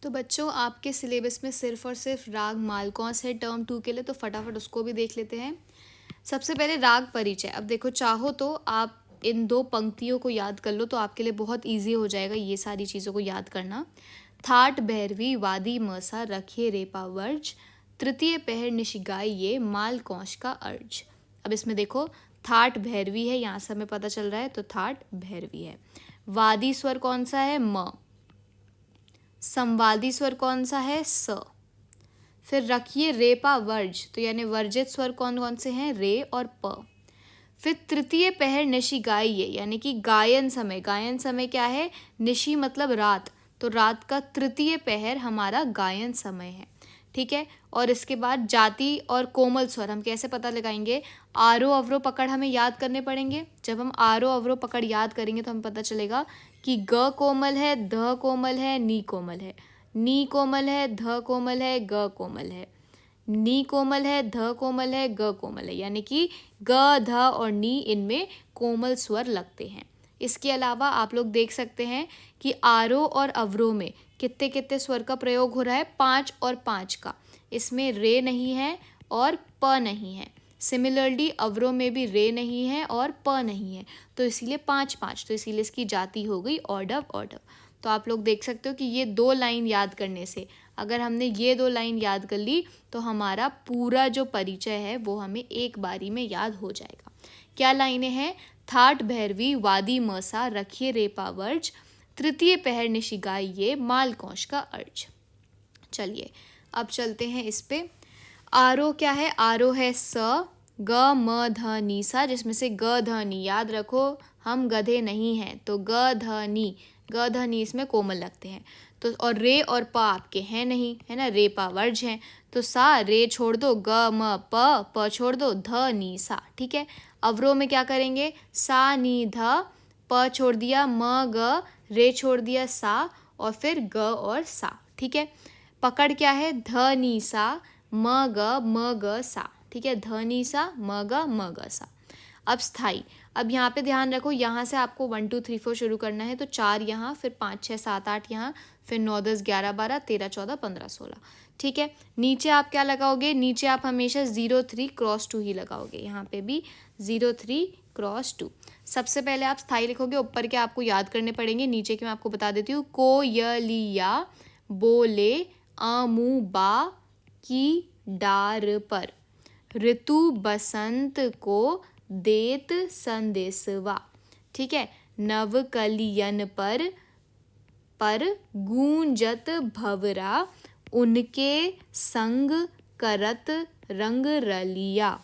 तो बच्चों आपके सिलेबस में सिर्फ और सिर्फ राग मालकौंस है टर्म 2 के लिए, तो फटाफट उसको भी देख लेते हैं। सबसे पहले राग परिचय। अब देखो, चाहो तो आप इन दो पंक्तियों को याद कर लो तो आपके लिए बहुत ईजी हो जाएगा ये सारी चीज़ों को याद करना। थाट भैरवी वादी मसा रखिए रेपा वर्ज, तृतीय पहर निशिगाई ये मालकौंस का अर्ज। अब इसमें देखो, थाट भैरवी है, यहाँ से हमें पता चल रहा है, तो थाट भैरवी है। वादी स्वर कौन सा है? म। संवादी स्वर कौन सा है? स। फिर रखिए रेपा वर्ज, तो यानी वर्जित स्वर कौन कौन से हैं? रे और प। फिर तृतीय पहर निशि गाइए, यानी कि गायन समय। गायन समय क्या है? निशि मतलब रात, तो रात का तृतीय पहर हमारा गायन समय है। ठीक है। और इसके बाद जाति और कोमल स्वर हम कैसे पता लगाएंगे? आरोह अवरोह पकड़ हमें याद करने पड़ेंगे। जब हम आरोह अवरोह पकड़ याद करेंगे तो हमें पता चलेगा कि ग कोमल है, ध कोमल है, नी कोमल है, नी कोमल है, ध कोमल है, ग कोमल है, नी कोमल है, ध कोमल है, ग कोमल है, यानी कि ग, ध और नी इनमें कोमल स्वर लगते हैं। इसके अलावा आप लोग देख सकते हैं कि आरोह और अवरोह में कितने कितने स्वर का प्रयोग हो रहा है? 5 और 5 का। इसमें रे नहीं है और प नहीं है। सिमिलरली अवरोह में भी रे नहीं है और प नहीं है, तो इसीलिए 5-5, तो इसीलिए इसकी जाति हो गई ऑर्डव ऑर्डव। तो आप लोग देख सकते हो कि ये 2 लाइन याद करने से, अगर हमने ये 2 लाइन याद कर ली तो हमारा पूरा जो परिचय है वो हमें एक बारी में याद हो जाएगा। क्या लाइनें हैं? थाट भैरवी वादी मसा रखिए रेपा वर्ज, तृतीय पहर निशिगाई ये मालकौंस का अर्ज। चलिए अब चलते हैं इस पे। आरोह क्या है? आरोह है स, ग, म, ध, नी, सा, जिसमें से ग, ध, नी याद रखो, हम गधे नहीं हैं, तो ग, ध, नी, ग, ध, नी इसमें कोमल लगते हैं। तो और रे और प आपके हैं नहीं, है ना, रे पा वर्ज हैं, तो सा रे छोड़ दो, ग, म, प छोड़ दो, ध, नी, सा। ठीक है। अवरोह में क्या करेंगे? सा, नी, ध, प छोड़ दिया, म, ग, रे छोड़ दिया, सा, और फिर ग और सा। ठीक है। पकड़ क्या है? ध, नी, सा, म, ग, सा। ठीक है। ध, नी, सा, म, ग, सा। अब स्थाई। अब यहाँ पे ध्यान रखो, यहाँ से आपको 1 2 3 4 शुरू करना है, तो 4 यहाँ, फिर 5 6 7 8 यहाँ, फिर 9 10 11 12 13 14 15 16। ठीक है। नीचे आप क्या लगाओगे? नीचे आप हमेशा 0 3 क्रॉस 2 ही लगाओगे। यहाँ पे भी 0 3 क्रॉस 2। सबसे पहले आप स्थाई लिखोगे, ऊपर के आपको याद करने पड़ेंगे, नीचे के मैं आपको बता देती हूँ। कोयलिया बोले अमूबा की डार पर, ऋतु बसंत को देत संदेशवा। ठीक है। नव कलियन पर गूंजत भवरा, उनके संग करत रंग रलिया,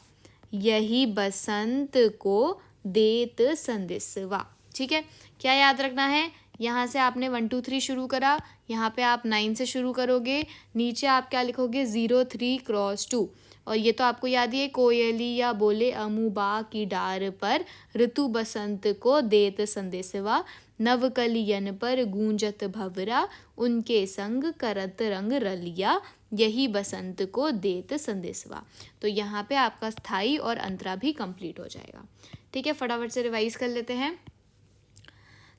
यही बसंत को देत संदेशवा। ठीक है। क्या याद रखना है? यहाँ से आपने 1 2 3 शुरू करा, यहाँ पे आप 9 से शुरू करोगे, नीचे आप क्या लिखोगे? 0 3 क्रॉस 2। और ये तो आपको याद ही है, कोयलिया बोले अमूबा की डार पर, ऋतु बसंत को देत संदेशवा, नव कलियन पर गूंजत भवरा, उनके संग करत रंग रलिया, यही बसंत को देत संदेशवा। तो यहाँ पे आपका स्थाई और अंतरा भी कंप्लीट हो जाएगा। ठीक है। फटाफट से रिवाइज कर लेते हैं।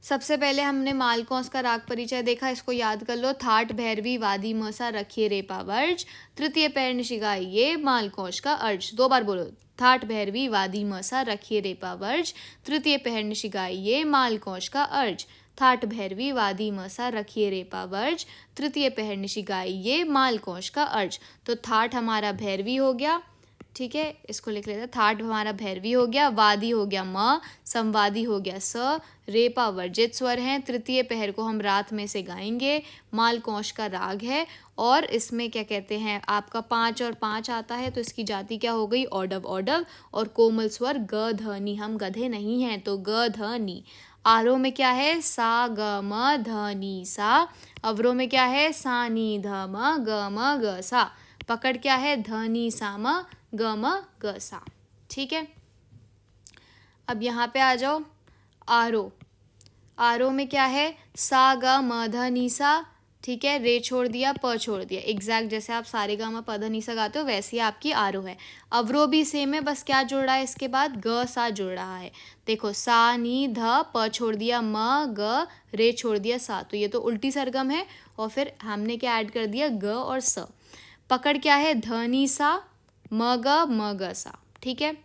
सबसे पहले हमने मालकौंस का राग परिचय देखा, इसको याद कर लो। थाट भैरवी वादी मसा रखिए रेपा वर्ज, तृतीय पैर निशिगाई ये मालकौंस का अर्ज। 2 बार बोलो। थाट भैरवी वादी मसा रखिए रेपा वर्ज, तृतीय पहर निशिगाई ये मालकौंस का अर्ज। थाट भैरवी वादी मसा रखिए रेपा वर्ज, तृतीय पहर निशिगाई ये मालकौंस का अर्ज। तो थाट हमारा भैरवी हो गया। ठीक है। इसको लिख लेते हैं। थाट हमारा भैरवी हो गया, वादी हो गया म, संवादी हो गया स, रेपा वर्जित स्वर हैं, तृतीय पहर को हम रात में से गाएंगे, मालकौंस का राग है, और इसमें क्या कहते हैं, आपका 5 और 5 आता है, तो इसकी जाति क्या हो गई? ऑर्डव ऑर्डव। और कोमल स्वर ग, ध, नी, हम गधे नहीं हैं, तो ग, ध, नी। आरोह में क्या है? सा, ग, म, ध, नी, सा। अवरोह में क्या है? सा, नी, ध, म, ग, सा। पकड़ क्या है? ध, नी, सा, म, ग, सा। ठीक है। अब यहाँ पे आ जाओ। आरोह। आरोह में क्या है? सा, ग, म, ध, नी, सा, ठीक है, रे छोड़ दिया, प छोड़ दिया, एग्जैक्ट जैसे आप सारे गामा पध निसा गाते हो वैसे ही आपकी आरोह है। अवरोह भी सेम है, बस क्या जोड़ रहा है इसके बाद, ग सा जोड़ रहा है। देखो सा नी ध, प छोड़ दिया म, ग, रे छोड़ दिया सा, तो ये तो उल्टी सरगम है। और फिर हमने क्या ऐड कर दिया, ग और स। पकड़ क्या है, ध नी सा, म ग सा। ठीक है,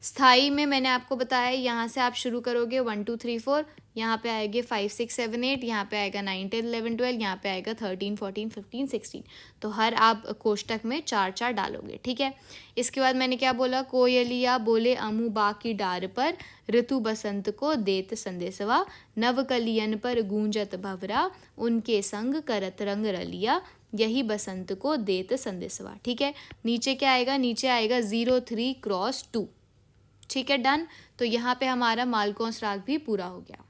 स्थाई में मैंने आपको बताया यहाँ से आप शुरू करोगे 1 2 3 4, यहाँ पे आएंगे 5 6 7 8, यहाँ पे आएगा 9 10 11 12, यहाँ पे आएगा 13 14 15 16। तो हर आप कोष्टक में 4 4 डालोगे। ठीक है, इसके बाद मैंने क्या बोला, कोयलिया बोले अमू बा की डार पर, ऋतु बसंत को देत संदेशवा, नव कलियन पर गूंजत भवरा, उनके संग करत रंग रलिया, यही बसंत को देत संदेशवा। ठीक है, नीचे क्या आएगा, नीचे आएगा 0 3 क्रॉस 2। ठीक है, डन। तो यहाँ पे हमारा मालकोंस राग भी पूरा हो गया।